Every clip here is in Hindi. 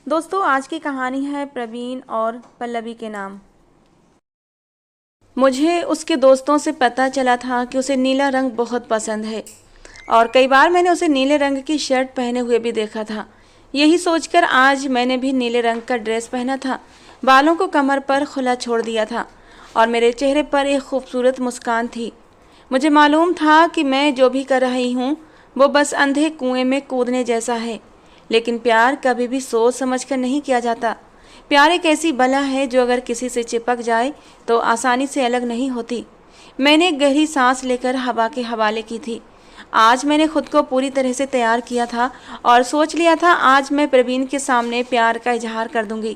दोस्तों, आज की कहानी है प्रवीण और पल्लवी के नाम। मुझे उसके दोस्तों से पता चला था कि उसे नीला रंग बहुत पसंद है और कई बार मैंने उसे नीले रंग की शर्ट पहने हुए भी देखा था। यही सोचकर आज मैंने भी नीले रंग का ड्रेस पहना था, बालों को कमर पर खुला छोड़ दिया था और मेरे चेहरे पर एक खूबसूरत मुस्कान थी। मुझे मालूम था कि मैं जो भी कर रही हूँ वो बस अंधे कुएं में कूदने जैसा है, लेकिन प्यार कभी भी सोच समझकर नहीं किया जाता। प्यार एक ऐसी बला है जो अगर किसी से चिपक जाए तो आसानी से अलग नहीं होती। मैंने एक गहरी सांस लेकर हवा के हवाले की थी। आज मैंने खुद को पूरी तरह से तैयार किया था और सोच लिया था आज मैं प्रवीण के सामने प्यार का इजहार कर दूंगी।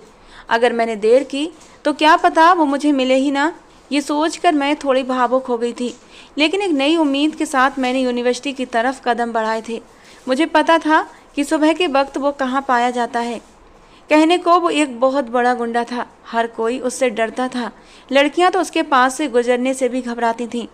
अगर मैंने देर की तो क्या पता वो मुझे मिले ही ना। ये सोचकर मैं थोड़ी भावुक हो गई थी, लेकिन एक नई उम्मीद के साथ मैंने यूनिवर्सिटी की तरफ कदम बढ़ाए थे। मुझे पता था कि सुबह के वक्त वो कहाँ पाया जाता है। कहने को वो एक बहुत बड़ा गुंडा था, हर कोई उससे डरता था। लड़कियां तो उसके पास से गुजरने से भी घबराती थीं।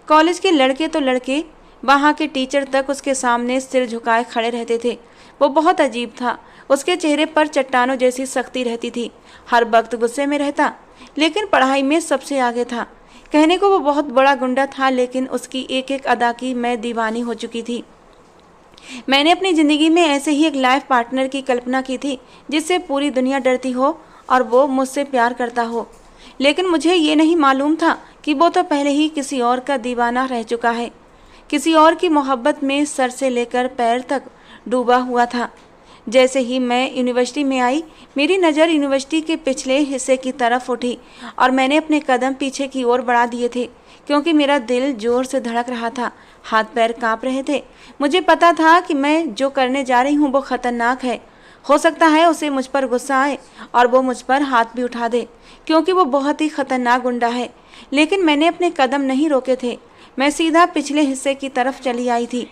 कॉलेज के लड़के तो लड़के, वहाँ के टीचर तक उसके सामने सिर झुकाए खड़े रहते थे। वो बहुत अजीब था। उसके चेहरे पर चट्टानों जैसी सख्ती रहती थी, हर वक्त गुस्से में रहता, लेकिन पढ़ाई में सबसे आगे था। कहने को वो बहुत बड़ा गुंडा था, लेकिन उसकी एक एक अदा की मैं दीवानी हो चुकी थी। मैंने अपनी ज़िंदगी में ऐसे ही एक लाइफ पार्टनर की कल्पना की थी जिससे पूरी दुनिया डरती हो और वो मुझसे प्यार करता हो। लेकिन मुझे ये नहीं मालूम था कि वो तो पहले ही किसी और का दीवाना रह चुका है, किसी और की मोहब्बत में सर से लेकर पैर तक डूबा हुआ था। जैसे ही मैं यूनिवर्सिटी में आई, मेरी नज़र यूनिवर्सिटी के पिछले हिस्से की तरफ उठी और मैंने अपने कदम पीछे की ओर बढ़ा दिए थे, क्योंकि मेरा दिल जोर से धड़क रहा था, हाथ पैर कांप रहे थे। मुझे पता था कि मैं जो करने जा रही हूँ वो खतरनाक है। हो सकता है उसे मुझ पर गुस्सा आए और वो मुझ पर हाथ भी उठा दे, क्योंकि वो बहुत ही खतरनाक गुंडा है। लेकिन मैंने अपने कदम नहीं रोके थे। मैं सीधा पिछले हिस्से की तरफ चली आई थी।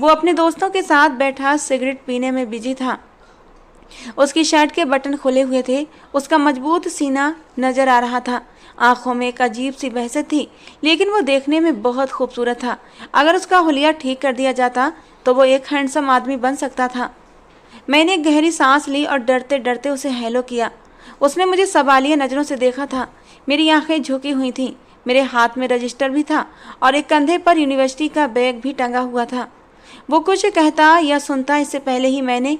वो अपने दोस्तों के साथ बैठा सिगरेट पीने में बिजी था। उसकी शर्ट के बटन खुले हुए थे, उसका मजबूत सीना नजर आ रहा था। आंखों में एक अजीब सी बहसत थी, लेकिन वो देखने में बहुत खूबसूरत था। अगर उसका हुलिया ठीक कर दिया जाता तो वो एक हैंडसम आदमी बन सकता था। मैंने एक गहरी सांस ली और डरते डरते उसे हेलो किया। उसने मुझे सवालिया नज़रों से देखा था। मेरी आंखें झुकी हुई थीं। मेरे हाथ में रजिस्टर भी था और एक कंधे पर यूनिवर्सिटी का बैग भी टंगा हुआ था। वो कुछ कहता या सुनता इससे पहले ही मैंने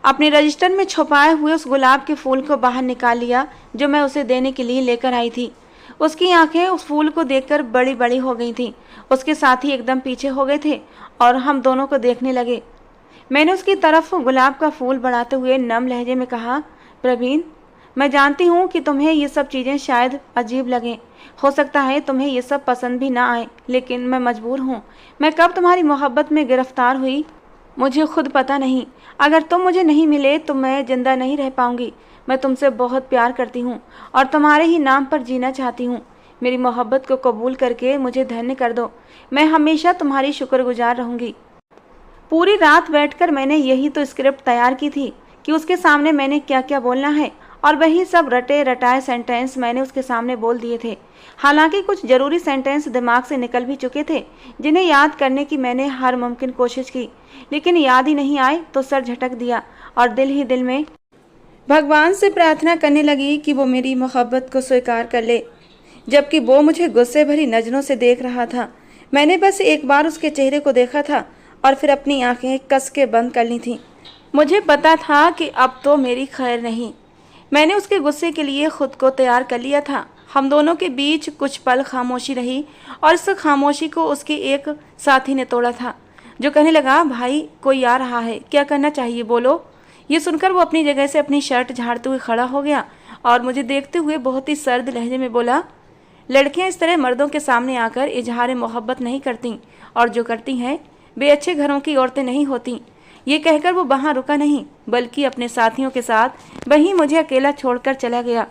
अपने रजिस्टर में छुपाए हुए उस गुलाब के फूल को बाहर निकाल लिया जो मैं उसे देने के लिए लेकर आई थी। उसकी आंखें उस फूल को देखकर बड़ी बड़ी हो गई थीं। उसके साथी एकदम पीछे हो गए थे और हम दोनों को देखने लगे। मैंने उसकी तरफ गुलाब का फूल बढ़ाते हुए नम लहजे में कहा, प्रवीण, मैं जानती हूँ कि तुम्हें ये सब चीज़ें शायद अजीब लगें। हो सकता है तुम्हें ये सब पसंद भी ना आए, लेकिन मैं मजबूर हूँ। मैं कब तुम्हारी मोहब्बत में गिरफ्तार हुई मुझे खुद पता नहीं। अगर तुम मुझे नहीं मिले तो मैं जिंदा नहीं रह पाऊंगी। मैं तुमसे बहुत प्यार करती हूँ और तुम्हारे ही नाम पर जीना चाहती हूँ। मेरी मोहब्बत को कबूल करके मुझे धन्य कर दो। मैं हमेशा तुम्हारी शुक्रगुजार रहूँगी। पूरी रात बैठकर मैंने यही तो स्क्रिप्ट तैयार की थी कि उसके सामने मैंने क्या क्या बोलना है, और वही सब रटे रटाए सेंटेंस मैंने उसके सामने बोल दिए थे। हालांकि कुछ ज़रूरी सेंटेंस दिमाग से निकल भी चुके थे, जिन्हें याद करने की मैंने हर मुमकिन कोशिश की, लेकिन याद ही नहीं आए तो सर झटक दिया और दिल ही दिल में भगवान से प्रार्थना करने लगी कि वो मेरी मोहब्बत को स्वीकार कर ले, जबकि वो मुझे गुस्से भरी नज़रों से देख रहा था। मैंने बस एक बार उसके चेहरे को देखा था और फिर अपनी आंखें कस के बंद कर ली थीं। मुझे पता था कि अब तो मेरी खैर नहीं। मैंने उसके गुस्से के लिए खुद को तैयार कर लिया था। हम दोनों के बीच कुछ पल खामोशी रही और इस खामोशी को उसके एक साथी ने तोड़ा था, जो कहने लगा, भाई कोई आ रहा है, क्या करना चाहिए बोलो। ये सुनकर वो अपनी जगह से अपनी शर्ट झाड़ते हुए खड़ा हो गया और मुझे देखते हुए बहुत ही सर्द लहजे में बोला, लड़कियां इस तरह मर्दों के सामने आकर इजहार मोहब्बत नहीं करती, और जो करती हैं वे अच्छे घरों की औरतें नहीं होती। ये कहकर वो वहाँ रुका नहीं, बल्कि अपने साथियों के साथ वहीं मुझे अकेला छोड़कर चला गया।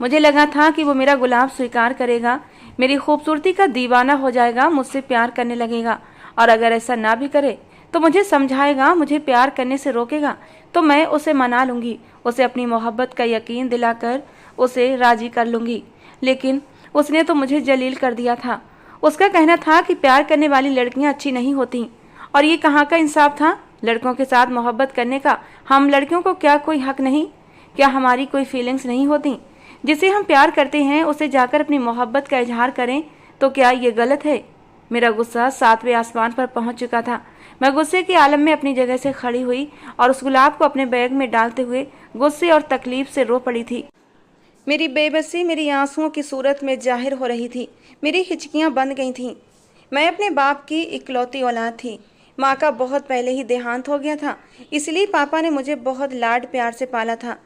मुझे लगा था कि वो मेरा गुलाब स्वीकार करेगा, मेरी खूबसूरती का दीवाना हो जाएगा, मुझसे प्यार करने लगेगा, और अगर ऐसा ना भी करे तो मुझे समझाएगा, मुझे प्यार करने से रोकेगा तो मैं उसे मना लूँगी, उसे अपनी मोहब्बत का यकीन दिलाकर उसे राज़ी कर लूँगी। लेकिन उसने तो मुझे जलील कर दिया था। उसका कहना था कि प्यार करने वाली लड़कियां अच्छी नहीं होती, और ये कहाँ का इंसाफ था। लड़कों के साथ मोहब्बत करने का हम लड़कियों को क्या कोई हक नहीं? क्या हमारी कोई फीलिंग्स नहीं होती? जिसे हम प्यार करते हैं उसे जाकर अपनी मोहब्बत का इजहार करें तो क्या ये गलत है? मेरा गुस्सा 7वें आसमान पर पहुंच चुका था। मैं गुस्से के आलम में अपनी जगह से खड़ी हुई और उस गुलाब को अपने बैग में डालते हुए गुस्से और तकलीफ से रो पड़ी थी। मेरी बेबसी मेरी आंसुओं की सूरत में जाहिर हो रही थी। मेरी हिचकियां बंद गई थीं। मैं अपने बाप की इकलौती औलाद थी। माँ का बहुत पहले ही देहांत हो गया था, इसलिए पापा ने मुझे बहुत लाड प्यार से पाला था।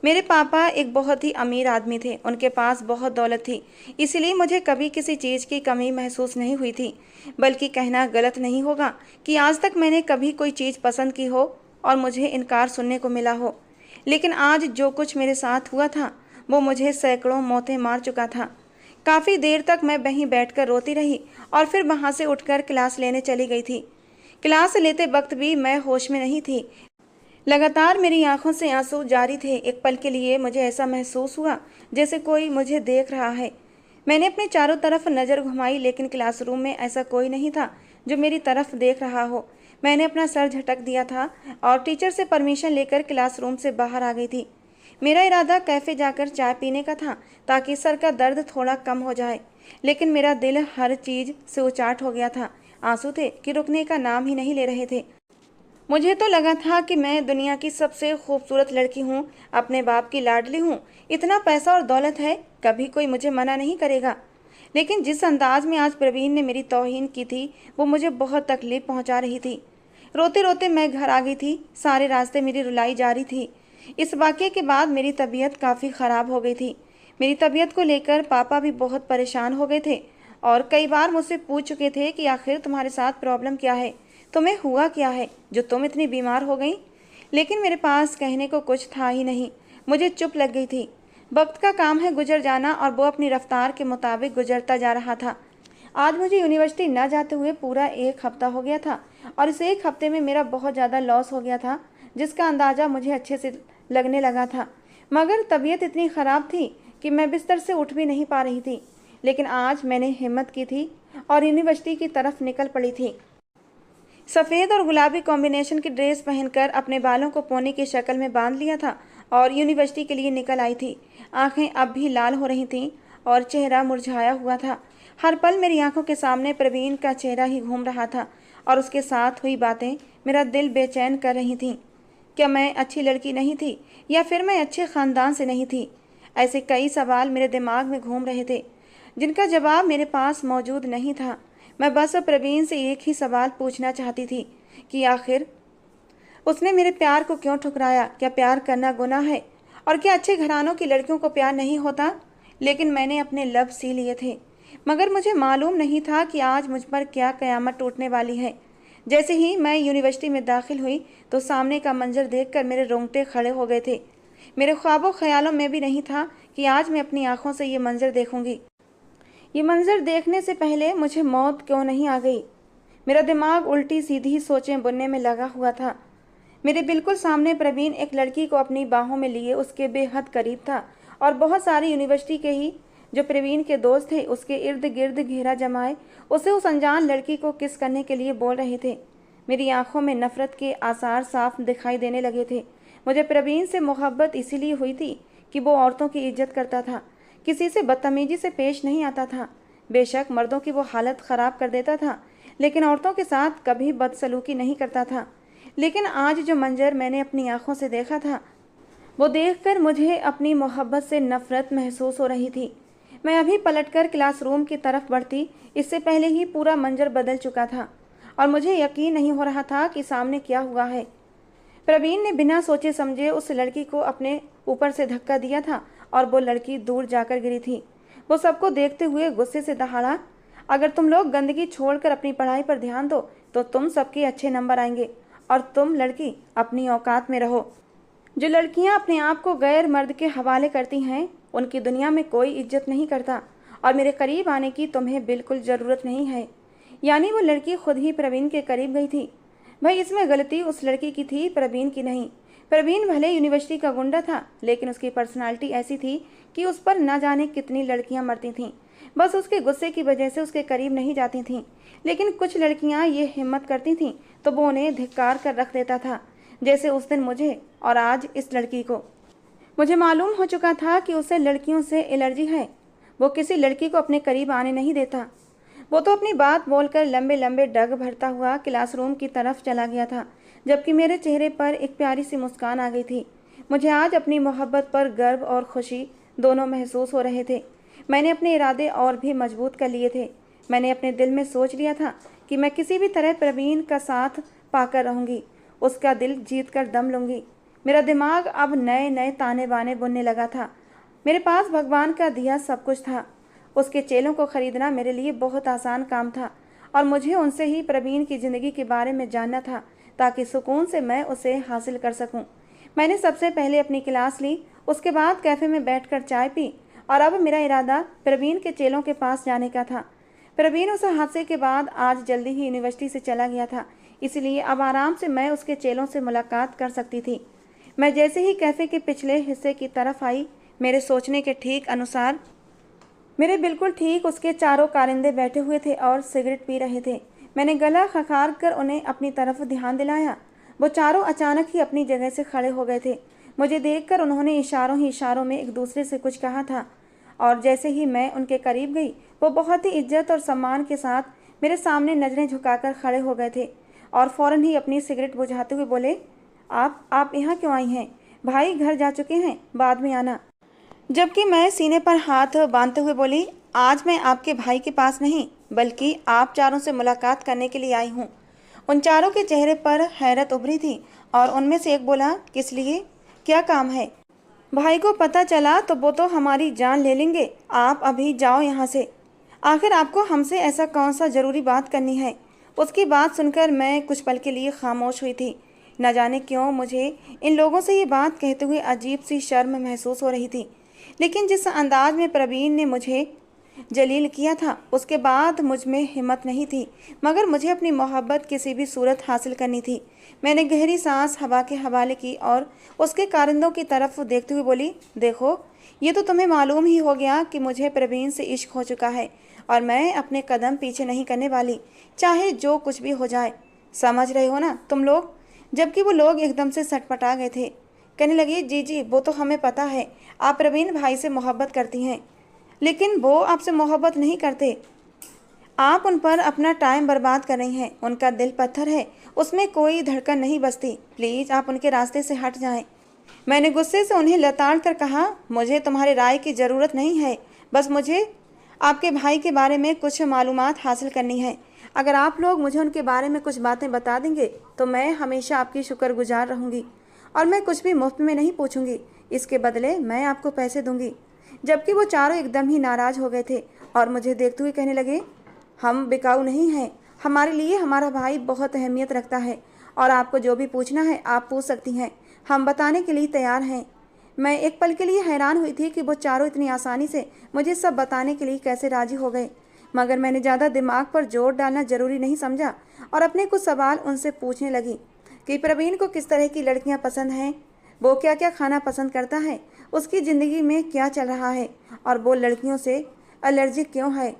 मेरे पापा एक बहुत ही अमीर आदमी थे, उनके पास बहुत दौलत थी, इसलिए मुझे कभी किसी चीज़ की कमी महसूस नहीं हुई थी। बल्कि कहना गलत नहीं होगा कि आज तक मैंने कभी कोई चीज़ पसंद की हो और मुझे इनकार सुनने को मिला हो। लेकिन आज जो कुछ मेरे साथ हुआ था वो मुझे सैकड़ों मौतें मार चुका था। काफ़ी देर तक मैं वहीं बैठकर रोती रही और फिर वहाँ से उठकर क्लास लेने चली गई थी। क्लास लेते वक्त भी मैं होश में नहीं थी। लगातार मेरी आंखों से आंसू जारी थे। एक पल के लिए मुझे ऐसा महसूस हुआ जैसे कोई मुझे देख रहा है। मैंने अपने चारों तरफ नज़र घुमाई, लेकिन क्लासरूम में ऐसा कोई नहीं था जो मेरी तरफ देख रहा हो। मैंने अपना सर झटक दिया था और टीचर से परमिशन लेकर क्लासरूम से बाहर आ गई थी। मेरा इरादा कैफ़े जाकर चाय पीने का था ताकि सर का दर्द थोड़ा कम हो जाए, लेकिन मेरा दिल हर चीज़ से उचाट हो गया था। आंसू थे कि रुकने का नाम ही नहीं ले रहे थे। मुझे तो लगा था कि मैं दुनिया की सबसे खूबसूरत लड़की हूँ, अपने बाप की लाडली हूँ, इतना पैसा और दौलत है, कभी कोई मुझे मना नहीं करेगा। लेकिन जिस अंदाज में आज प्रवीण ने मेरी तौहीन की थी वो मुझे बहुत तकलीफ पहुँचा रही थी। रोते रोते मैं घर आ गई थी। सारे रास्ते मेरी रुलाई जारी थी। इस वाक़ये के बाद मेरी तबीयत काफ़ी ख़राब हो गई थी। मेरी तबीयत को लेकर पापा भी बहुत परेशान हो गए थे और कई बार मुझसे पूछ चुके थे कि आखिर तुम्हारे साथ प्रॉब्लम क्या है, तुम्हें हुआ क्या है जो तुम इतनी बीमार हो गई। लेकिन मेरे पास कहने को कुछ था ही नहीं। मुझे चुप लग गई थी। वक्त का काम है गुजर जाना और वो अपनी रफ्तार के मुताबिक गुजरता जा रहा था। आज मुझे यूनिवर्सिटी न जाते हुए पूरा 1 हफ्ता हो गया था और इस 1 हफ्ते में मेरा बहुत ज़्यादा लॉस हो गया था, जिसका अंदाज़ा मुझे अच्छे से लगने लगा था। मगर तबीयत इतनी ख़राब थी कि मैं बिस्तर से उठ भी नहीं पा रही थी। लेकिन आज मैंने हिम्मत की थी और यूनिवर्सिटी की तरफ निकल पड़ी थी। सफ़ेद और गुलाबी कॉम्बिनेशन की ड्रेस पहनकर अपने बालों को पोनी की शक्ल में बांध लिया था और यूनिवर्सिटी के लिए निकल आई थी। आंखें अब भी लाल हो रही थीं और चेहरा मुरझाया हुआ था। हर पल मेरी आंखों के सामने प्रवीण का चेहरा ही घूम रहा था और उसके साथ हुई बातें मेरा दिल बेचैन कर रही थीं। क्या मैं अच्छी लड़की नहीं थी या फिर मैं अच्छे ख़ानदान से नहीं थी? ऐसे कई सवाल मेरे दिमाग में घूम रहे थे जिनका जवाब मेरे पास मौजूद नहीं था। मैं बस प्रवीण से एक ही सवाल पूछना चाहती थी कि आखिर उसने मेरे प्यार को क्यों ठुकराया? क्या प्यार करना गुनाह है? और क्या अच्छे घरानों की लड़कियों को प्यार नहीं होता? लेकिन मैंने अपने लब सी लिए थे, मगर मुझे मालूम नहीं था कि आज मुझ पर क्या क़यामत टूटने वाली है। जैसे ही मैं यूनिवर्सिटी में दाखिल हुई तो सामने का मंजर देखकर मेरे रोंगटे खड़े हो गए थे। मेरे ख्वाबों ख्यालों में भी नहीं था कि आज मैं अपनी आंखों से ये मंजर देखूंगी। ये मंजर देखने से पहले मुझे मौत क्यों नहीं आ गई? मेरा दिमाग उल्टी सीधी सोचें बुनने में लगा हुआ था। मेरे बिल्कुल सामने प्रवीण एक लड़की को अपनी बाहों में लिए उसके बेहद करीब था और बहुत सारी यूनिवर्सिटी के ही जो प्रवीण के दोस्त थे उसके इर्द गिर्द घेरा जमाए उसे उस अनजान लड़की को किस करने के लिए बोल रहे थे। मेरी आंखों में नफरत के आसार साफ दिखाई देने लगे थे। मुझे प्रवीण से मोहब्बत इसीलिए हुई थी कि वो औरतों की इज्जत करता था, किसी से बदतमीजी से पेश नहीं आता था। बेशक मर्दों की वो हालत ख़राब कर देता था, लेकिन औरतों के साथ कभी बदसलूकी नहीं करता था। लेकिन आज जो मंजर मैंने अपनी आंखों से देखा था वो देखकर मुझे अपनी मोहब्बत से नफरत महसूस हो रही थी। मैं अभी पलटकर क्लासरूम की तरफ बढ़ती, इससे पहले ही पूरा मंजर बदल चुका था और मुझे यकीन नहीं हो रहा था कि सामने क्या हुआ है। प्रवीण ने बिना सोचे समझे उस लड़की को अपने ऊपर से धक्का दिया था और वो लड़की दूर जाकर गिरी थी। वो सबको देखते हुए गुस्से से दहाड़ा, अगर तुम लोग गंदगी छोड़कर अपनी पढ़ाई पर ध्यान दो तो तुम सबके अच्छे नंबर आएंगे और तुम लड़की अपनी औकात में रहो। जो लड़कियां अपने आप को गैर मर्द के हवाले करती हैं उनकी दुनिया में कोई इज्जत नहीं करता और मेरे करीब आने की तुम्हें बिल्कुल ज़रूरत नहीं है। यानी वो लड़की खुद ही प्रवीण के करीब गई थी। भाई इसमें गलती उस लड़की की थी, प्रवीण की नहीं। प्रवीण भले यूनिवर्सिटी का गुंडा था, लेकिन उसकी पर्सनालिटी ऐसी थी कि उस पर न जाने कितनी लड़कियां मरती थीं। बस उसके गुस्से की वजह से उसके करीब नहीं जाती थीं। लेकिन कुछ लड़कियां ये हिम्मत करती थीं तो वो उन्हें धिक्कार कर रख देता था, जैसे उस दिन मुझे और आज इस लड़की को। मुझे मालूम हो चुका था कि उसे लड़कियों से एलर्जी है। वो किसी लड़की को अपने करीब आने नहीं देता। वो तो अपनी बात बोलकर लंबे लंबे डग भरता हुआ क्लासरूम की तरफ चला गया था, जबकि मेरे चेहरे पर एक प्यारी सी मुस्कान आ गई थी। मुझे आज अपनी मोहब्बत पर गर्व और खुशी दोनों महसूस हो रहे थे। मैंने अपने इरादे और भी मजबूत कर लिए थे। मैंने अपने दिल में सोच लिया था कि मैं किसी भी तरह प्रवीण का साथ पाकर रहूंगी, उसका दिल जीत कर दम लूंगी। मेरा दिमाग अब नए नए ताने बाने बुनने लगा था। मेरे पास भगवान का दिया सब कुछ था। उसके चेलों को खरीदना मेरे लिए बहुत आसान काम था और मुझे उनसे ही प्रवीण की ज़िंदगी के बारे में जानना था, ताकि सुकून से मैं उसे हासिल कर सकूं। मैंने सबसे पहले अपनी क्लास ली, उसके बाद कैफ़े में बैठकर चाय पी और अब मेरा इरादा प्रवीण के चेलों के पास जाने का था। प्रवीण उस हादसे के बाद आज जल्दी ही यूनिवर्सिटी से चला गया था, इसलिए अब आराम से मैं उसके चेलों से मुलाकात कर सकती थी। मैं जैसे ही कैफ़े के पिछले हिस्से की तरफ आई, मेरे सोचने के ठीक अनुसार मेरे बिल्कुल ठीक उसके चारों कारिंदे बैठे हुए थे और सिगरेट पी रहे थे। मैंने गला खखार कर उन्हें अपनी तरफ ध्यान दिलाया। वो चारों अचानक ही अपनी जगह से खड़े हो गए थे। मुझे देखकर उन्होंने इशारों ही इशारों में एक दूसरे से कुछ कहा था और जैसे ही मैं उनके करीब गई, वो बहुत ही इज्जत और सम्मान के साथ मेरे सामने नज़रें झुकाकर खड़े हो गए थे और फ़ौरन ही अपनी सिगरेट बुझाते हुए बोले, आप यहाँ क्यों आई हैं? भाई घर जा चुके हैं, बाद में आना। जबकि मैं सीने पर हाथ बांधते हुए बोली, आज मैं आपके भाई के पास नहीं बल्कि आप चारों से मुलाकात करने के लिए आई हूँ। उन चारों के चेहरे पर हैरत उभरी थी और उनमें से एक बोला, किस लिए, क्या काम है? भाई को पता चला तो वो तो हमारी जान ले लेंगे। आप अभी जाओ यहाँ से। आखिर आपको हमसे ऐसा कौन सा ज़रूरी बात करनी है? उसकी बात सुनकर मैं कुछ पल के लिए खामोश हुई थी। न जाने क्यों मुझे इन लोगों से ये बात कहते हुए अजीब सी शर्म महसूस हो रही थी। लेकिन जिस अंदाज में प्रवीण ने मुझे जलील किया था, उसके बाद मुझ में हिम्मत नहीं थी, मगर मुझे अपनी मोहब्बत किसी भी सूरत हासिल करनी थी। मैंने गहरी सांस हवा के हवाले की और उसके कारिंदों की तरफ देखते हुए बोली, देखो, ये तो तुम्हें मालूम ही हो गया कि मुझे प्रवीण से इश्क हो चुका है और मैं अपने कदम पीछे नहीं करने वाली, चाहे जो कुछ भी हो जाए। समझ रहे हो ना तुम लोग? जबकि वो लोग एकदम से सटपटा गए थे। कहने लगी, जी जी, वो तो हमें पता है, आप प्रवीण भाई से मोहब्बत करती हैं, लेकिन वो आपसे मोहब्बत नहीं करते। आप उन पर अपना टाइम बर्बाद कर रही हैं। उनका दिल पत्थर है, उसमें कोई धड़कन नहीं बसती। प्लीज़ आप उनके रास्ते से हट जाएं। मैंने गुस्से से उन्हें लताड़ कर कहा, मुझे तुम्हारी राय की ज़रूरत नहीं है, बस मुझे आपके भाई के बारे में कुछ मालूमात हासिल करनी है। अगर आप लोग मुझे उनके बारे में कुछ बातें बता देंगे तो मैं हमेशा आपकी शुक्रगुजार रहूँगी और मैं कुछ भी मुफ्त में नहीं पूछूंगी। इसके बदले मैं आपको पैसे दूंगी। जबकि वो चारों एकदम ही नाराज़ हो गए थे और मुझे देखते हुए कहने लगे, हम बिकाऊ नहीं हैं, हमारे लिए हमारा भाई बहुत अहमियत रखता है और आपको जो भी पूछना है आप पूछ सकती हैं, हम बताने के लिए तैयार हैं। मैं एक पल के लिए हैरान हुई थी कि वो चारों इतनी आसानी से मुझे सब बताने के लिए कैसे राजी हो गए, मगर मैंने ज़्यादा दिमाग पर जोर डालना ज़रूरी नहीं समझा और अपने कुछ सवाल उनसे पूछने लगी कि प्रवीण को किस तरह की लड़कियां पसंद हैं, वो क्या क्या खाना पसंद करता है, उसकी ज़िंदगी में क्या चल रहा है और वो लड़कियों से एलर्जिक क्यों है।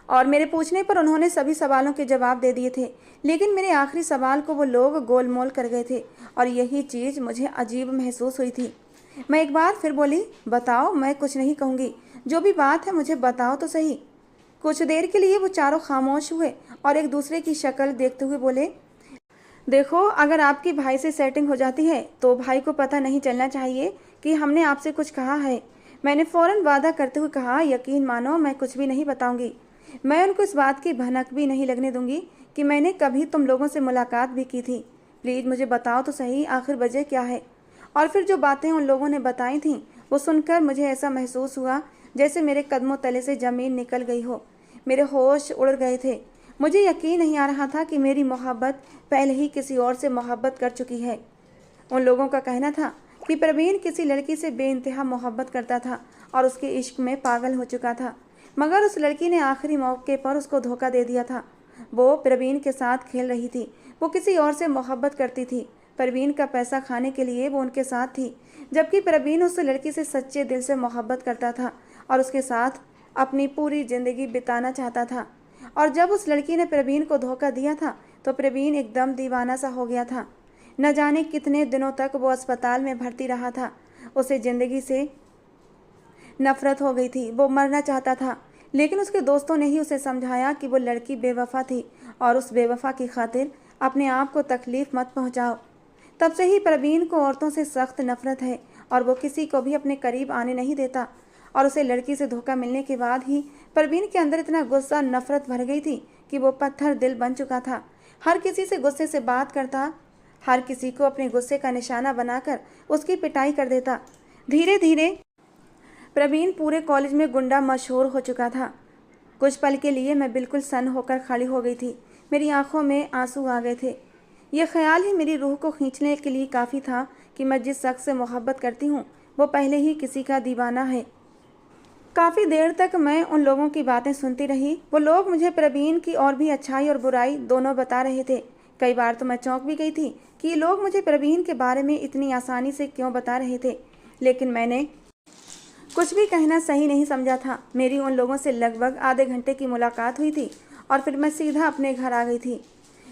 और मेरे पूछने पर उन्होंने सभी सवालों के जवाब दे दिए थे, लेकिन मेरे आखिरी सवाल को वो लोग गोलमोल कर गए थे और यही चीज़ मुझे अजीब महसूस हुई थी। मैं एक बार फिर बोली, बताओ, मैं कुछ नहीं कहूँगी, जो भी बात है मुझे बताओ तो सही। कुछ देर के लिए वो चारों खामोश हुए और एक दूसरे की शक्ल देखते हुए बोले, देखो, अगर आपकी भाई से सेटिंग हो जाती है तो भाई को पता नहीं चलना चाहिए कि हमने आपसे कुछ कहा है। मैंने फ़ौरन वादा करते हुए कहा, यकीन मानो मैं कुछ भी नहीं बताऊंगी। मैं उनको इस बात की भनक भी नहीं लगने दूंगी कि मैंने कभी तुम लोगों से मुलाकात भी की थी। प्लीज़ मुझे बताओ तो सही, आखिर वजह क्या है। और फिर जो बातें उन लोगों ने बताई थीं वो सुनकर मुझे ऐसा महसूस हुआ जैसे मेरे कदमों तले से ज़मीन निकल गई हो। मेरे होश उड़ गए थे। मुझे यकीन नहीं आ रहा था कि मेरी मोहब्बत पहले ही किसी और से मोहब्बत कर चुकी है। उन लोगों का कहना था कि प्रवीण किसी लड़की से बेइंतहा मोहब्बत करता था और उसके इश्क में पागल हो चुका था, मगर उस लड़की ने आखिरी मौके पर उसको धोखा दे दिया था। वो प्रवीण के साथ खेल रही थी, वो किसी और से मोहब्बत करती थी। प्रवीण का पैसा खाने के लिए वो उनके साथ थी, जबकि प्रवीण उस लड़की से सच्चे दिल से मोहब्बत करता था और उसके साथ अपनी पूरी ज़िंदगी बिताना चाहता था। और जब उस लड़की ने प्रवीण को धोखा दिया था तो प्रवीण एकदम दीवाना सा हो गया था। न जाने कितने दिनों तक वो अस्पताल में भर्ती रहा था। उसे ज़िंदगी से नफरत हो गई थी, वो मरना चाहता था, लेकिन उसके दोस्तों ने ही उसे समझाया कि वो लड़की बेवफा थी और उस बेवफा की खातिर अपने आप को तकलीफ़ मत पहुंचाओ। तब से ही प्रवीण को औरतों से सख्त नफरत है और वो किसी को भी अपने करीब आने नहीं देता। और उसे लड़की से धोखा मिलने के बाद ही प्रवीण के अंदर इतना गुस्सा, नफरत भर गई थी कि वो पत्थर दिल बन चुका था। हर किसी से गुस्से से बात करता, हर किसी को अपने गुस्से का निशाना बनाकर उसकी पिटाई कर देता। धीरे धीरे प्रवीण पूरे कॉलेज में गुंडा मशहूर हो चुका था। कुछ पल के लिए मैं बिल्कुल सन्न होकर खड़ी हो गई थी। मेरी आंखों में आंसू आ गए थे। यह ख्याल ही मेरी रूह को खींचने के लिए काफ़ी था कि मैं जिस शख्स से मोहब्बत करती हूँ वो पहले ही किसी का दीवाना है। काफ़ी देर तक मैं उन लोगों की बातें सुनती रही। वो लोग मुझे प्रवीण की और भी अच्छाई और बुराई दोनों बता रहे थे। कई बार तो मैं चौंक भी गई थी कि ये लोग मुझे प्रवीण के बारे में इतनी आसानी से क्यों बता रहे थे, लेकिन मैंने कुछ भी कहना सही नहीं समझा था। मेरी उन लोगों से लगभग आधे घंटे की मुलाकात हुई थी और फिर मैं सीधा अपने घर आ गई थी।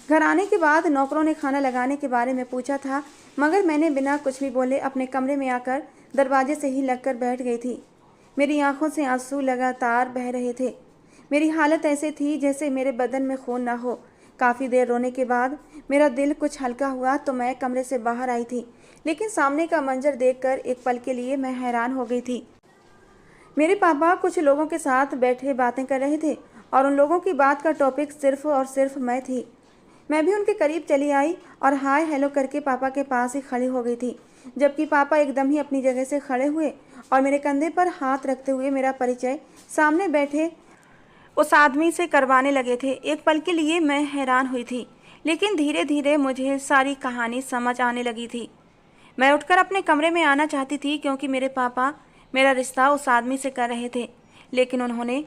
घर आने के बाद नौकरों ने खाना लगाने के बारे में पूछा था, मगर मैंने बिना कुछ भी बोले अपने कमरे में आकर दरवाजे से ही लगकर बैठ गई थी। मेरी आंखों से आंसू लगातार बह रहे थे। मेरी हालत ऐसे थी जैसे मेरे बदन में खून ना हो। काफ़ी देर रोने के बाद मेरा दिल कुछ हल्का हुआ तो मैं कमरे से बाहर आई थी, लेकिन सामने का मंजर देखकर एक पल के लिए मैं हैरान हो गई थी। मेरे पापा कुछ लोगों के साथ बैठे बातें कर रहे थे और उन लोगों की बात का टॉपिक सिर्फ और सिर्फ मैं थी। मैं भी उनके करीब चली आई और हाय हेलो करके पापा के पास ही खड़ी हो गई थी, जबकि पापा एकदम ही अपनी जगह से खड़े हुए और मेरे कंधे पर हाथ रखते हुए मेरा परिचय सामने बैठे उस आदमी से करवाने लगे थे। एक पल के लिए मैं हैरान हुई थी, लेकिन धीरे धीरे मुझे सारी कहानी समझ आने लगी थी। मैं उठकर अपने कमरे में आना चाहती थी क्योंकि मेरे पापा मेरा रिश्ता उस आदमी से कर रहे थे, लेकिन उन्होंने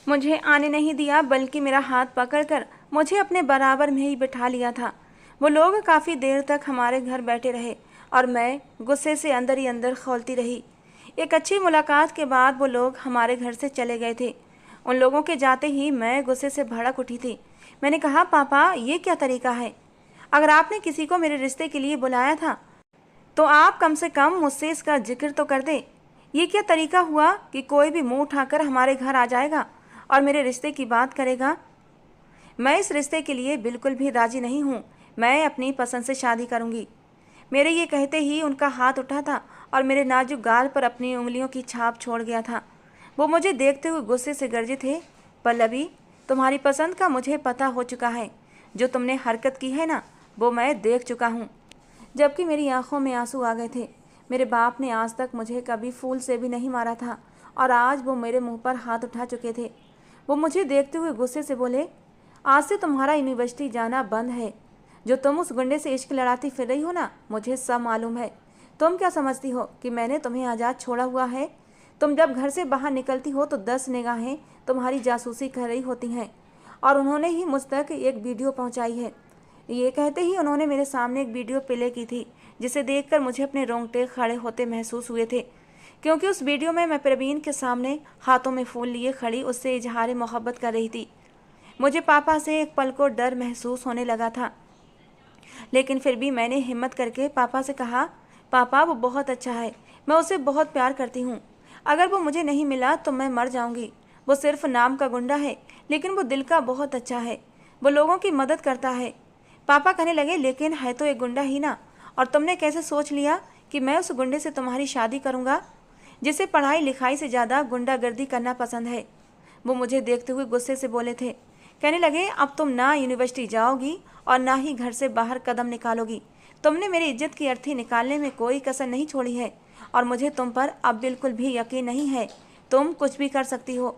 मुझे आने नहीं दिया, बल्कि मेरा हाथ पकड़कर मुझे अपने बराबर में ही बिठा लिया था। वो लोग काफ़ी देर तक हमारे घर बैठे रहे और मैं गुस्से से अंदर ही अंदर खौलती रही। एक अच्छी मुलाकात के बाद वो लोग हमारे घर से चले गए थे। उन लोगों के जाते ही मैं गुस्से से भड़क उठी थी। मैंने कहा, पापा ये क्या तरीका है? अगर आपने किसी को मेरे रिश्ते के लिए बुलाया था तो आप कम से कम मुझसे इसका जिक्र तो कर दे। ये क्या तरीका हुआ कि कोई भी मुंह उठाकर हमारे घर आ जाएगा और मेरे रिश्ते की बात करेगा? मैं इस रिश्ते के लिए बिल्कुल भी राजी नहीं हूँ। मैं अपनी पसंद से शादी करूँगी। मेरे ये कहते ही उनका हाथ उठा था और मेरे नाजुक गाल पर अपनी उंगलियों की छाप छोड़ गया था। वो मुझे देखते हुए गुस्से से गरजे थे, पल्लवी तुम्हारी पसंद का मुझे पता हो चुका है। जो तुमने हरकत की है ना, वो मैं देख चुका हूँ। जबकि मेरी आंखों में आंसू आ गए थे। मेरे बाप ने आज तक मुझे कभी फूल से भी नहीं मारा था और आज वो मेरे मुंह पर हाथ उठा चुके थे। वो मुझे देखते हुए गुस्से से बोले, आज से तुम्हारा यूनिवर्सिटी जाना बंद है। जो तुम उस गुंडे से इश्क लड़ाती फिर रही हो ना, मुझे सब मालूम है। तुम क्या समझती हो कि मैंने तुम्हें आज़ाद छोड़ा हुआ है? तुम जब घर से बाहर निकलती हो तो 10 निगाहें तुम्हारी जासूसी कर रही होती हैं और उन्होंने ही मुझ तक एक वीडियो पहुंचाई है। ये कहते ही उन्होंने मेरे सामने एक वीडियो प्ले की थी, जिसे देखकर मुझे अपने रोंगटे खड़े होते महसूस हुए थे, क्योंकि उस वीडियो में मैं प्रवीण के सामने हाथों में फूल लिए खड़ी उससे इजहार मोहब्बत कर रही थी। मुझे पापा से एक पल को डर महसूस होने लगा था, लेकिन फिर भी मैंने हिम्मत करके पापा से कहा, पापा वो बहुत अच्छा है, मैं उसे बहुत प्यार करती हूँ। अगर वो मुझे नहीं मिला तो मैं मर जाऊँगी। वो सिर्फ नाम का गुंडा है, लेकिन वो दिल का बहुत अच्छा है। वो लोगों की मदद करता है। पापा कहने लगे, लेकिन है तो एक गुंडा ही ना, और तुमने कैसे सोच लिया कि मैं उस गुंडे से तुम्हारी शादी करूँगा, जिसे पढ़ाई लिखाई से ज़्यादा गुंडागर्दी करना पसंद है? वो मुझे देखते हुए गुस्से से बोले थे। कहने लगे, अब तुम ना यूनिवर्सिटी जाओगी और ना ही घर से बाहर कदम निकालोगी। तुमने मेरी इज्जत की अर्थी निकालने में कोई कसर नहीं छोड़ी है और मुझे तुम पर अब बिल्कुल भी यकीन नहीं है। तुम कुछ भी कर सकती हो।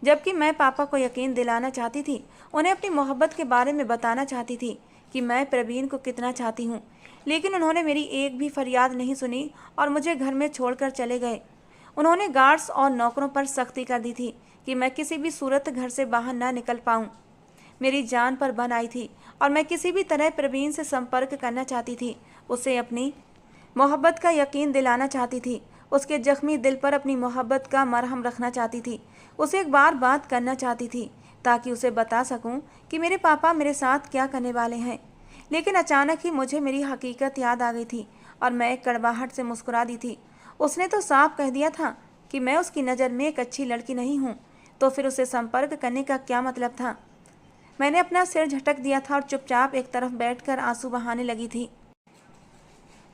जबकि मैं पापा को यकीन दिलाना चाहती थी, उन्हें अपनी मोहब्बत के बारे में बताना चाहती थी कि मैं प्रवीण को कितना चाहती हूँ, लेकिन उन्होंने मेरी एक भी फरियाद नहीं सुनी और मुझे घर में छोड़कर चले गए। उन्होंने गार्ड्स और नौकरों पर सख्ती कर दी थी कि मैं किसी भी सूरत घर से बाहर ना निकल पाऊँ। मेरी जान पर बन आई थी और मैं किसी भी तरह प्रवीण से संपर्क करना चाहती थी। उसे अपनी मोहब्बत का यकीन दिलाना चाहती थी। उसके जख्मी दिल पर अपनी मोहब्बत का मरहम रखना चाहती थी। उसे एक बार बात करना चाहती थी ताकि उसे बता सकूं कि मेरे पापा मेरे साथ क्या करने वाले हैं। लेकिन अचानक ही मुझे मेरी हकीकत याद आ गई थी और मैं एक कड़वाहट से मुस्कुरा दी थी। उसने तो साफ कह दिया था कि मैं उसकी नज़र में एक अच्छी लड़की नहीं हूँ, तो फिर उसे संपर्क करने का क्या मतलब था। मैंने अपना सिर झटक दिया था और चुपचाप एक तरफ बैठकर आंसू बहाने लगी थी।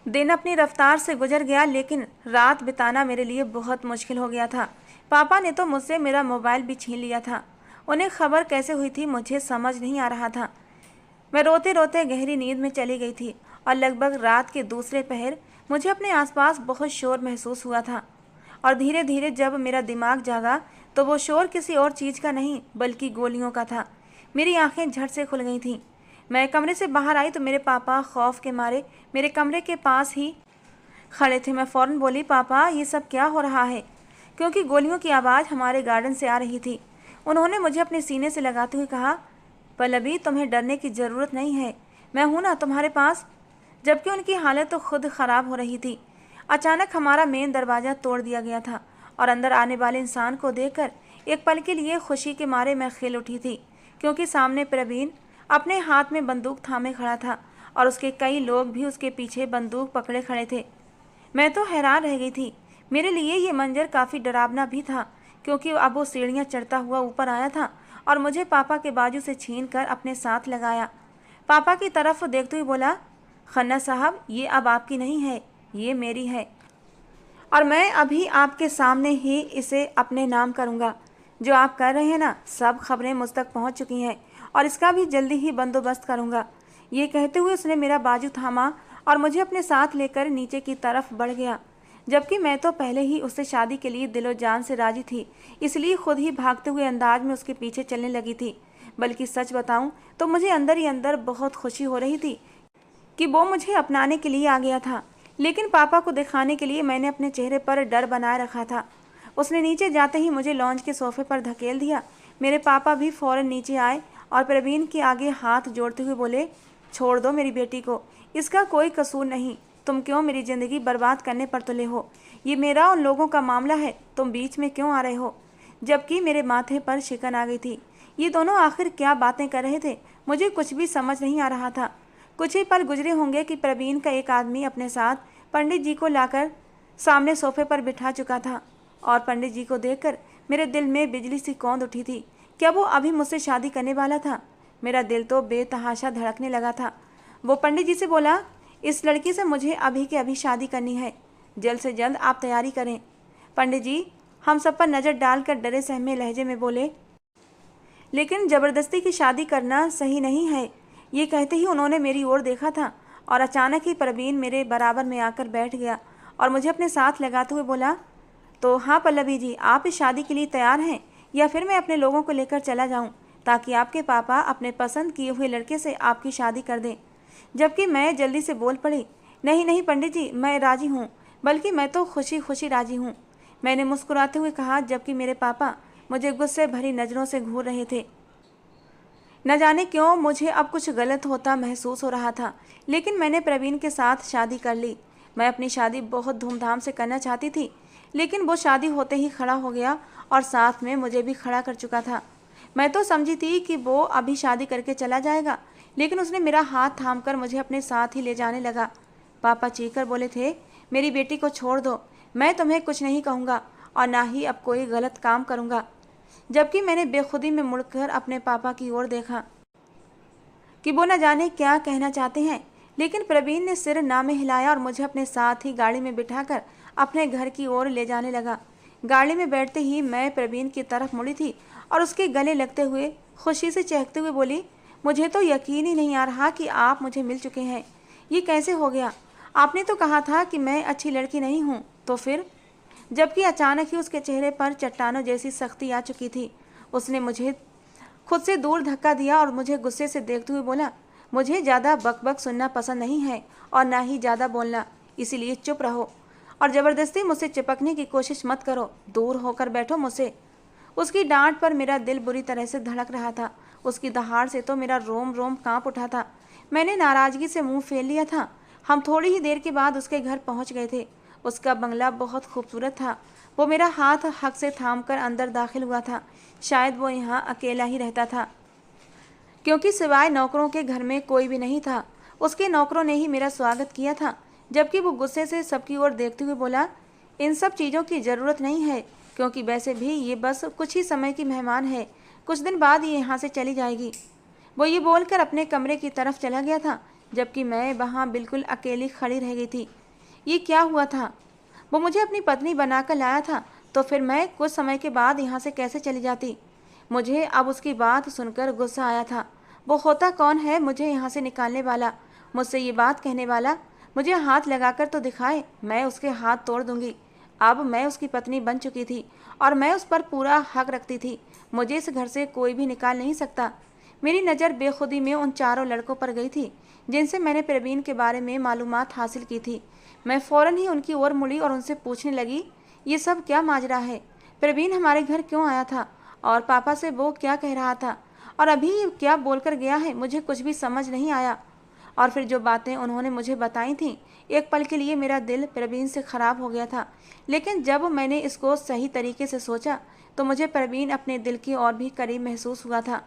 दिन अपनी रफ्तार से गुजर गया, लेकिन रात बिताना मेरे लिए बहुत मुश्किल हो गया था। पापा ने तो मुझसे मेरा मोबाइल भी छीन लिया था। उन्हें खबर कैसे हुई थी मुझे समझ नहीं आ रहा था। मैं रोते रोते गहरी नींद में चली गई थी और लगभग रात के दूसरे पहर मुझे अपने आसपास बहुत शोर महसूस हुआ था। और धीरे धीरे जब मेरा दिमाग जागा तो वो शोर किसी और चीज़ का नहीं बल्कि गोलियों का था। मेरी आंखें झट से खुल गई थीं। मैं कमरे से बाहर आई तो मेरे पापा खौफ के मारे मेरे कमरे के पास ही खड़े थे। मैं फ़ौरन बोली, पापा ये सब क्या हो रहा है, क्योंकि गोलियों की आवाज़ हमारे गार्डन से आ रही थी। उन्होंने मुझे अपने सीने से लगाते हुए कहा, पल्लवी तुम्हें डरने की ज़रूरत नहीं है, मैं हूं ना तुम्हारे पास। जबकि उनकी हालत तो खुद ख़राब हो रही थी। अचानक हमारा मेन दरवाज़ा तोड़ दिया गया था और अंदर आने वाले इंसान को देखकर एक पल के लिए खुशी के मारे मैं खिल उठी थी, क्योंकि सामने प्रवीण अपने हाथ में बंदूक थामे खड़ा था और उसके कई लोग भी उसके पीछे बंदूक पकड़े खड़े थे। मैं तो हैरान रह गई थी। मेरे लिए ये मंजर काफ़ी डरावना भी था, क्योंकि अब वो सीढ़ियाँ चढ़ता हुआ ऊपर आया था और मुझे पापा के बाजू से छीन कर अपने साथ लगाया। पापा की तरफ देखते हुए बोला, खन्ना साहब ये अब आपकी नहीं है, ये मेरी है और मैं अभी आपके सामने ही इसे अपने नाम करूँगा। जो आप कर रहे हैं ना, सब खबरें मुझ तक पहुँच चुकी हैं और इसका भी जल्दी ही बंदोबस्त करूँगा। ये कहते हुए उसने मेरा बाजू थामा और मुझे अपने साथ लेकर नीचे की तरफ बढ़ गया। जबकि मैं तो पहले ही उससे शादी के लिए दिलो जान से राजी थी, इसलिए खुद ही भागते हुए अंदाज में उसके पीछे चलने लगी थी। बल्कि सच बताऊं तो मुझे अंदर ही अंदर बहुत खुशी हो रही थी कि वो मुझे अपनाने के लिए आ गया था। लेकिन पापा को दिखाने के लिए मैंने अपने चेहरे पर डर बनाए रखा था। उसने नीचे जाते ही मुझे लॉन्च के सोफे पर धकेल दिया। मेरे पापा भी फ़ौरन नीचे आए और प्रवीण के आगे हाथ जोड़ते हुए बोले, छोड़ दो मेरी बेटी को, इसका कोई कसूर नहीं, तुम क्यों मेरी ज़िंदगी बर्बाद करने पर तुले हो। ये मेरा उन लोगों का मामला है, तुम बीच में क्यों आ रहे हो। जबकि मेरे माथे पर शिकन आ गई थी। ये दोनों आखिर क्या बातें कर रहे थे, मुझे कुछ भी समझ नहीं आ रहा था। कुछ ही पल गुजरे होंगे कि प्रवीण का एक आदमी अपने साथ पंडित जी को लाकर सामने सोफे पर बिठा चुका था और पंडित जी को देखकर मेरे दिल में बिजली सी कौंध उठी थी। क्या वो अभी मुझसे शादी करने वाला था। मेरा दिल तो बेतहाशा धड़कने लगा था। वो पंडित जी से बोला, इस लड़की से मुझे अभी के अभी शादी करनी है, जल्द से जल्द आप तैयारी करें। पंडित जी हम सब पर नज़र डालकर डरे सहमे लहजे में बोले, लेकिन ज़बरदस्ती की शादी करना सही नहीं है। ये कहते ही उन्होंने मेरी ओर देखा था और अचानक ही प्रवीण मेरे बराबर में आकर बैठ गया और मुझे अपने साथ लगाते हुए बोला, तो हाँ पल्लवी जी, आप इस शादी के लिए तैयार हैं या फिर मैं अपने लोगों को लेकर चला जाऊं ताकि आपके पापा अपने पसंद किए हुए लड़के से आपकी शादी कर दें। जबकि मैं जल्दी से बोल पड़ी, नहीं नहीं पंडित जी, मैं राजी हूँ, बल्कि मैं तो खुशी खुशी राजी हूँ, मैंने मुस्कुराते हुए कहा। जबकि मेरे पापा मुझे गुस्से भरी नज़रों से घूर रहे थे। न जाने क्यों मुझे अब कुछ गलत होता महसूस हो रहा था, लेकिन मैंने प्रवीण के साथ शादी कर ली। मैं अपनी शादी बहुत धूमधाम से करना चाहती थी, लेकिन वो शादी होते ही खड़ा हो गया और साथ में मुझे भी खड़ा कर चुका था। मैं तो समझी थी कि वो अभी शादी करके चला जाएगा, लेकिन उसने मेरा हाथ थामकर मुझे अपने साथ ही ले जाने लगा। पापा चीखकर बोले थे, मेरी बेटी को छोड़ दो, मैं तुम्हें कुछ नहीं कहूँगा और ना ही अब कोई गलत काम करूँगा। जबकि मैंने बेखुदी में मुड़कर अपने पापा की ओर देखा कि वो न जाने क्या कहना चाहते हैं, लेकिन प्रवीण ने सिर ना में हिलाया और मुझे अपने साथ ही गाड़ी में बिठाकर अपने घर की ओर ले जाने लगा। गाड़ी में बैठते ही मैं प्रवीण की तरफ मुड़ी थी और उसके गले लगते हुए खुशी से चहकते हुए बोली, मुझे तो यकीन ही नहीं आ रहा कि आप मुझे मिल चुके हैं। ये कैसे हो गया। आपने तो कहा था कि मैं अच्छी लड़की नहीं हूँ, तो फिर। जबकि अचानक ही उसके चेहरे पर चट्टानों जैसी सख्ती आ चुकी थी। उसने मुझे खुद से दूर धक्का दिया और मुझे गुस्से से देखते हुए बोला, मुझे ज़्यादा बकबक सुनना पसंद नहीं है और ना ही ज़्यादा बोलना, इसीलिए चुप रहो और ज़बरदस्ती मुझसे चिपकने की कोशिश मत करो, दूर होकर बैठो मुझसे। उसकी डांट पर मेरा दिल बुरी तरह से धड़क रहा था। उसकी दहाड़ से तो मेरा रोम रोम कांप उठा था। मैंने नाराज़गी से मुंह फेर लिया था। हम थोड़ी ही देर के बाद उसके घर पहुंच गए थे। उसका बंगला बहुत खूबसूरत था। वो मेरा हाथ हक से थामकर अंदर दाखिल हुआ था। शायद वो यहाँ अकेला ही रहता था, क्योंकि सिवाय नौकरों के घर में कोई भी नहीं था। उसके नौकरों ने ही मेरा स्वागत किया था, जबकि वो गुस्से से सबकी ओर देखते हुए बोला, इन सब चीज़ों की ज़रूरत नहीं है, क्योंकि वैसे भी ये बस कुछ ही समय की मेहमान है, कुछ दिन बाद ये यहाँ से चली जाएगी। वो ये बोलकर अपने कमरे की तरफ चला गया था, जबकि मैं वहाँ बिल्कुल अकेली खड़ी रह गई थी। ये क्या हुआ था? वो मुझे अपनी पत्नी बनाकर लाया था, तो फिर मैं कुछ समय के बाद यहाँ से कैसे चली जाती? मुझे अब उसकी बात सुनकर गुस्सा आया था। वो होता कौन है मुझे यहाँ से निकालने वाला, मुझसे ये बात कहने वाला? मुझे हाथ लगाकर तो दिखाए, मैं उसके हाथ तोड़ दूंगी। अब मैं उसकी पत्नी बन चुकी थी और मैं उस पर पूरा हक रखती थी। मुझे इस घर से कोई भी निकाल नहीं सकता। मेरी नज़र बेखुदी में उन चारों लड़कों पर गई थी जिनसे मैंने प्रवीण के बारे में मालूमात हासिल की थी। मैं फ़ौरन ही उनकी ओर मुड़ी और उनसे पूछने लगी, ये सब क्या माजरा है? प्रवीण हमारे घर क्यों आया था और पापा से वो क्या कह रहा था और अभी क्या बोलकर गया है? मुझे कुछ भी समझ नहीं आया। और फिर जो बातें उन्होंने मुझे बताई थीं, एक पल के लिए मेरा दिल प्रवीण से ख़राब हो गया था, लेकिन जब मैंने इसको सही तरीके से सोचा तो मुझे प्रवीण अपने दिल की और भी करीब महसूस हुआ था।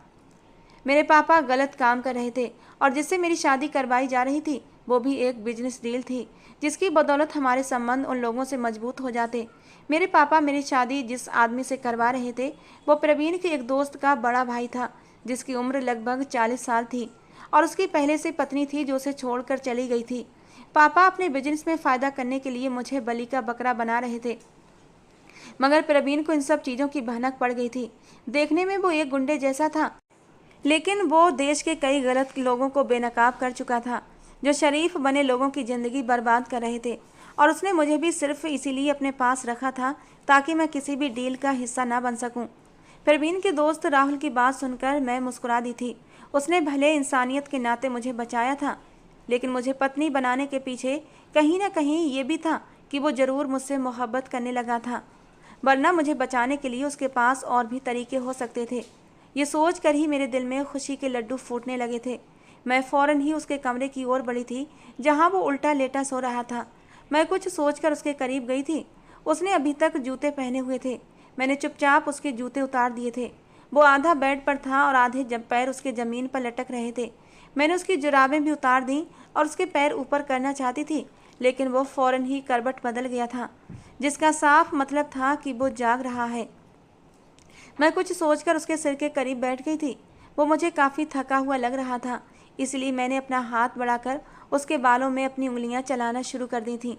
मेरे पापा गलत काम कर रहे थे और जिससे मेरी शादी करवाई जा रही थी वो भी एक बिजनेस डील थी, जिसकी बदौलत हमारे संबंध उन लोगों से मजबूत हो जाते। मेरे पापा मेरी शादी जिस आदमी से करवा रहे थे वो प्रवीण के एक दोस्त का बड़ा भाई था, जिसकी उम्र लगभग 40 साल थी और उसकी पहले से पत्नी थी जो उसे छोड़कर चली गई थी। पापा अपने बिजनेस में फ़ायदा करने के लिए मुझे बलि का बकरा बना रहे थे, मगर प्रवीण को इन सब चीज़ों की भनक पड़ गई थी। देखने में वो एक गुंडे जैसा था, लेकिन वो देश के कई गलत लोगों को बेनकाब कर चुका था, जो शरीफ बने लोगों की ज़िंदगी बर्बाद कर रहे थे। और उसने मुझे भी सिर्फ इसीलिए अपने पास रखा था ताकि मैं किसी भी डील का हिस्सा ना बन सकूं। प्रवीण के दोस्त राहुल की बात सुनकर मैं मुस्कुरा दी थी। उसने भले इंसानियत के नाते मुझे बचाया था, लेकिन मुझे पत्नी बनाने के पीछे कहीं ना कहीं ये भी था कि वो ज़रूर मुझसे मोहब्बत करने लगा था, वरना मुझे बचाने के लिए उसके पास और भी तरीके हो सकते थे। ये सोच कर ही मेरे दिल में खुशी के लड्डू फूटने लगे थे। मैं फ़ौरन ही उसके कमरे की ओर बढ़ी थी जहाँ वो उल्टा लेटा सो रहा था। मैं कुछ सोचकर उसके करीब गई थी। उसने अभी तक जूते पहने हुए थे। मैंने चुपचाप उसके जूते उतार दिए थे। वो आधा बेड पर था और आधे जब पैर उसके ज़मीन पर लटक रहे थे। मैंने उसकी जुराबें भी उतार दी और उसके पैर ऊपर करना चाहती थी, लेकिन वो फ़ौरन ही करवट बदल गया था, जिसका साफ मतलब था कि वो जाग रहा है। मैं कुछ सोचकर उसके सिर के करीब बैठ गई थी। वो मुझे काफ़ी थका हुआ लग रहा था, इसलिए मैंने अपना हाथ बढ़ाकर उसके बालों में अपनी उंगलियां चलाना शुरू कर दी थीं।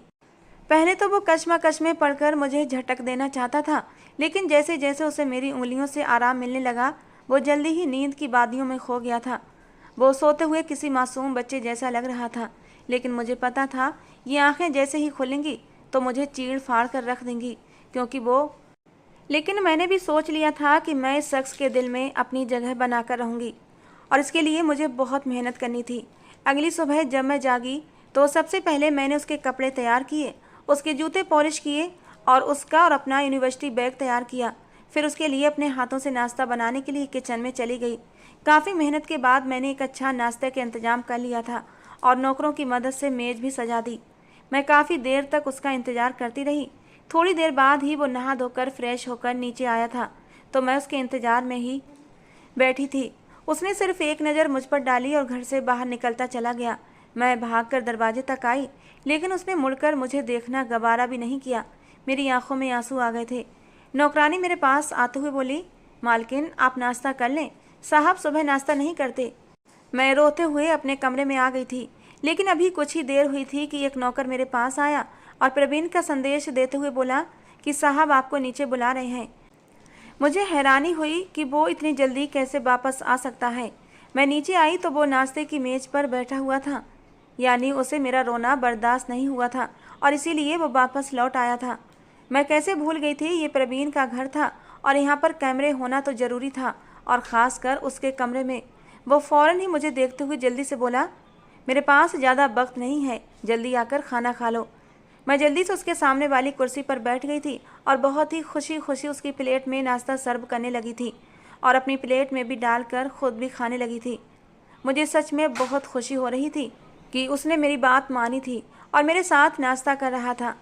पहले तो वो कश्मकश में पड़कर मुझे झटक देना चाहता था, लेकिन जैसे जैसे उसे मेरी उंगलियों से आराम मिलने लगा, वो जल्दी ही नींद की वादियों में खो गया था। वो सोते हुए किसी मासूम बच्चे जैसा लग रहा था, लेकिन मुझे पता था ये आंखें जैसे ही खुलेंगी तो मुझे चीड़ फाड़ कर रख देंगी, लेकिन मैंने भी सोच लिया था कि मैं इस शख्स के दिल में अपनी जगह बनाकर रहूँगी और इसके लिए मुझे बहुत मेहनत करनी थी। अगली सुबह जब मैं जागी तो सबसे पहले मैंने उसके कपड़े तैयार किए, उसके जूते पॉलिश किए और उसका और अपना यूनिवर्सिटी बैग तैयार किया। फिर उसके लिए अपने हाथों से नाश्ता बनाने के लिए किचन में चली गई। काफ़ी मेहनत के बाद मैंने एक अच्छा नाश्ते का इंतज़ाम कर लिया था और नौकरों की मदद से मेज़ भी सजा दी। मैं काफ़ी देर तक उसका इंतज़ार करती रही। थोड़ी देर बाद ही वो नहा धोकर फ्रेश होकर नीचे आया था, तो मैं उसके इंतज़ार में ही बैठी थी। उसने सिर्फ एक नज़र मुझ पर डाली और घर से बाहर निकलता चला गया। मैं भागकर दरवाजे तक आई, लेकिन उसने मुड़कर मुझे देखना गवारा भी नहीं किया। मेरी आंखों में आंसू आ गए थे। नौकरानी मेरे पास आते हुए बोली, मालकिन आप नाश्ता कर लें, साहब सुबह नाश्ता नहीं करते। मैं रोते हुए अपने कमरे में आ गई थी, लेकिन अभी कुछ ही देर हुई थी कि एक नौकर मेरे पास आया और प्रवीण का संदेश देते हुए बोला कि साहब आपको नीचे बुला रहे हैं। मुझे हैरानी हुई कि वो इतनी जल्दी कैसे वापस आ सकता है। मैं नीचे आई तो वो नाश्ते की मेज़ पर बैठा हुआ था, यानी उसे मेरा रोना बर्दाश्त नहीं हुआ था और इसीलिए वो वापस लौट आया था। मैं कैसे भूल गई थी ये प्रवीण का घर था और यहाँ पर कैमरे होना तो ज़रूरी था, और ख़ासकर उसके कमरे में। वो फ़ौरन ही मुझे देखते हुए जल्दी से बोला, मेरे पास ज़्यादा वक्त नहीं है, जल्दी आकर खाना खा लो। मैं जल्दी से उसके सामने वाली कुर्सी पर बैठ गई थी और बहुत ही खुशी खुशी उसकी प्लेट में नाश्ता सर्व करने लगी थी और अपनी प्लेट में भी डालकर खुद भी खाने लगी थी। मुझे सच में बहुत खुशी हो रही थी कि उसने मेरी बात मानी थी और मेरे साथ नाश्ता कर रहा था।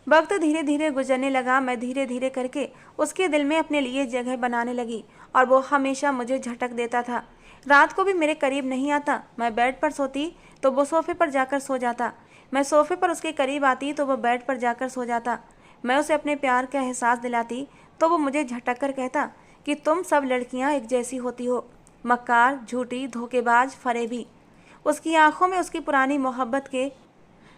वक्त धीरे धीरे गुजरने लगा। मैं धीरे धीरे करके उसके दिल में अपने लिए जगह बनाने लगी और वो हमेशा मुझे झटक देता था। रात को भी मेरे करीब नहीं आता। मैं बेड पर सोती तो वो सोफे पर जाकर सो जाता। मैं सोफे पर उसके करीब आती तो वो बेड पर जाकर सो जाता। मैं उसे अपने प्यार का एहसास दिलाती तो वो मुझे झटक कर कहता कि तुम सब लड़कियां एक जैसी होती हो, मक्कार, झूठी, धोखेबाज, फरेबी। उसकी आंखों में उसकी पुरानी मोहब्बत के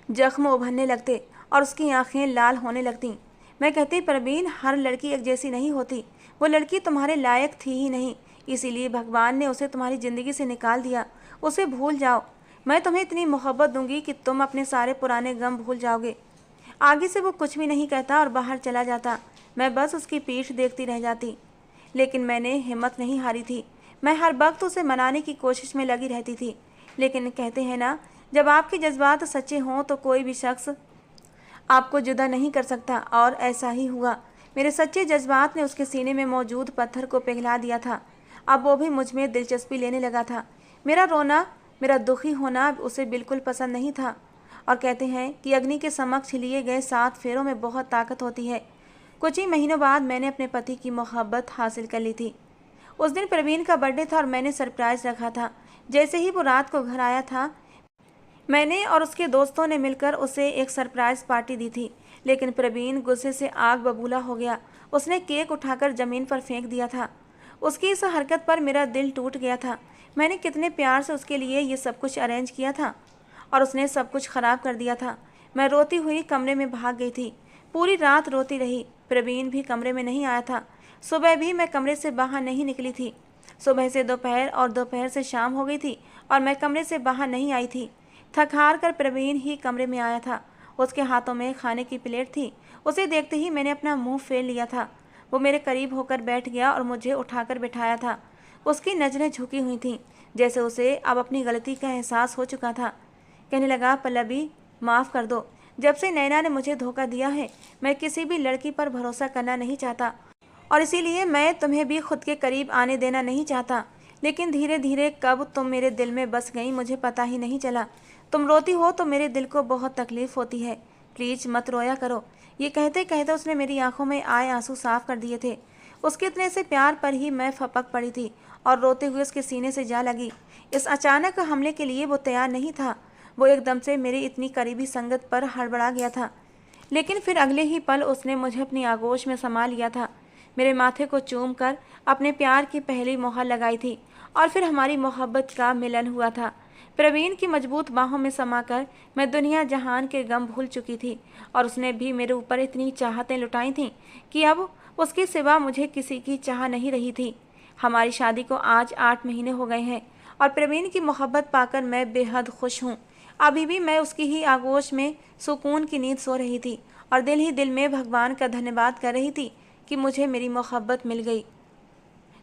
जख्म उभरने लगते और उसकी आंखें लाल होने लगतीं। मैं कहती, परवीन, हर लड़की एक जैसी नहीं होती। वो लड़की तुम्हारे लायक थी ही नहीं, इसीलिए भगवान ने उसे तुम्हारी ज़िंदगी से निकाल दिया। उसे भूल जाओ। मैं तुम्हें इतनी मोहब्बत दूंगी कि तुम अपने सारे पुराने गम भूल जाओगे। आगे से वो कुछ भी नहीं कहता और बाहर चला जाता। मैं बस उसकी पीठ देखती रह जाती, लेकिन मैंने हिम्मत नहीं हारी थी। मैं हर वक्त उसे मनाने की कोशिश में लगी रहती थी, लेकिन कहते हैं ना, जब आपके जज्बात सच्चे हों तो कोई भी शख्स आपको जुदा नहीं कर सकता। और ऐसा ही हुआ। मेरे सच्चे जज्बात ने उसके सीने में मौजूद पत्थर को पिघला दिया था। अब वो भी मुझ में दिलचस्पी लेने लगा था। मेरा रोना, मेरा दुखी होना उसे बिल्कुल पसंद नहीं था। और कहते हैं कि अग्नि के समक्ष लिए गए 7 फेरों में बहुत ताकत होती है। कुछ ही महीनों बाद मैंने अपने पति की मोहब्बत हासिल कर ली थी। उस दिन प्रवीण का बर्थडे था और मैंने सरप्राइज़ रखा था। जैसे ही वो रात को घर आया था, मैंने और उसके दोस्तों ने मिलकर उसे एक सरप्राइज़ पार्टी दी थी। लेकिन प्रवीण गुस्से से आग बबूला हो गया। उसने केक उठाकर ज़मीन पर फेंक दिया था। उसकी इस हरकत पर मेरा दिल टूट गया था। मैंने कितने प्यार से उसके लिए ये सब कुछ अरेंज किया था और उसने सब कुछ ख़राब कर दिया था। मैं रोती हुई कमरे में भाग गई थी। पूरी रात रोती रही। प्रवीण भी कमरे में नहीं आया था। सुबह भी मैं कमरे से बाहर नहीं निकली थी। सुबह से दोपहर और दोपहर से शाम हो गई थी और मैं कमरे से बाहर नहीं आई थी। थक हार कर प्रवीण ही कमरे में आया था। उसके हाथों में खाने की प्लेट थी। उसे देखते ही मैंने अपना मुंह फेर लिया था। वो मेरे करीब होकर बैठ गया और मुझे उठाकर बिठाया था। उसकी नज़रें झुकी हुई थीं, जैसे उसे अब अपनी गलती का एहसास हो चुका था। कहने लगा, पल्लवी, माफ़ कर दो। जब से नैना ने मुझे धोखा दिया है, मैं किसी भी लड़की पर भरोसा करना नहीं चाहता और इसीलिए मैं तुम्हें भी खुद के करीब आने देना नहीं चाहता। लेकिन धीरे धीरे कब तुम मेरे दिल में बस गई मुझे पता ही नहीं चला। तुम रोती हो तो मेरे दिल को बहुत तकलीफ़ होती है। प्लीज़ मत रोया करो। ये कहते कहते उसने मेरी आंखों में आए आंसू साफ कर दिए थे। उसके इतने से प्यार पर ही मैं फपक पड़ी थी और रोते हुए उसके सीने से जा लगी। इस अचानक हमले के लिए वो तैयार नहीं था। वो एकदम से मेरी इतनी करीबी संगत पर हड़बड़ा गया था, लेकिन फिर अगले ही पल उसने मुझे अपनी आगोश में समा लिया था। मेरे माथे को चूम कर अपने प्यार की पहली मोहर लगाई थी और फिर हमारी मोहब्बत का मिलन हुआ था। प्रवीण की मजबूत बाहों में समाकर मैं दुनिया जहान के गम भूल चुकी थी और उसने भी मेरे ऊपर इतनी चाहतें लुटाई थीं कि अब उसके सिवा मुझे किसी की चाह नहीं रही थी। हमारी शादी को आज 8 महीने हो गए हैं और प्रवीण की मोहब्बत पाकर मैं बेहद खुश हूँ। अभी भी मैं उसकी ही आगोश में सुकून की नींद सो रही थी और दिल ही दिल में भगवान का धन्यवाद कर रही थी कि मुझे मेरी मोहब्बत मिल गई।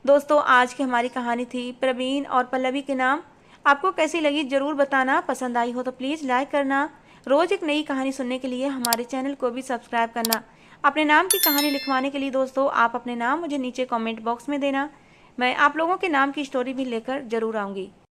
दोस्तों, आज की हमारी कहानी थी प्रवीण और पल्लवी के नाम। आपको कैसी लगी ज़रूर बताना। पसंद आई हो तो प्लीज़ लाइक करना। रोज़ एक नई कहानी सुनने के लिए हमारे चैनल को भी सब्सक्राइब करना। अपने नाम की कहानी लिखवाने के लिए दोस्तों आप अपने नाम मुझे नीचे कमेंट बॉक्स में देना। मैं आप लोगों के नाम की स्टोरी भी लेकर ज़रूर आऊँगी।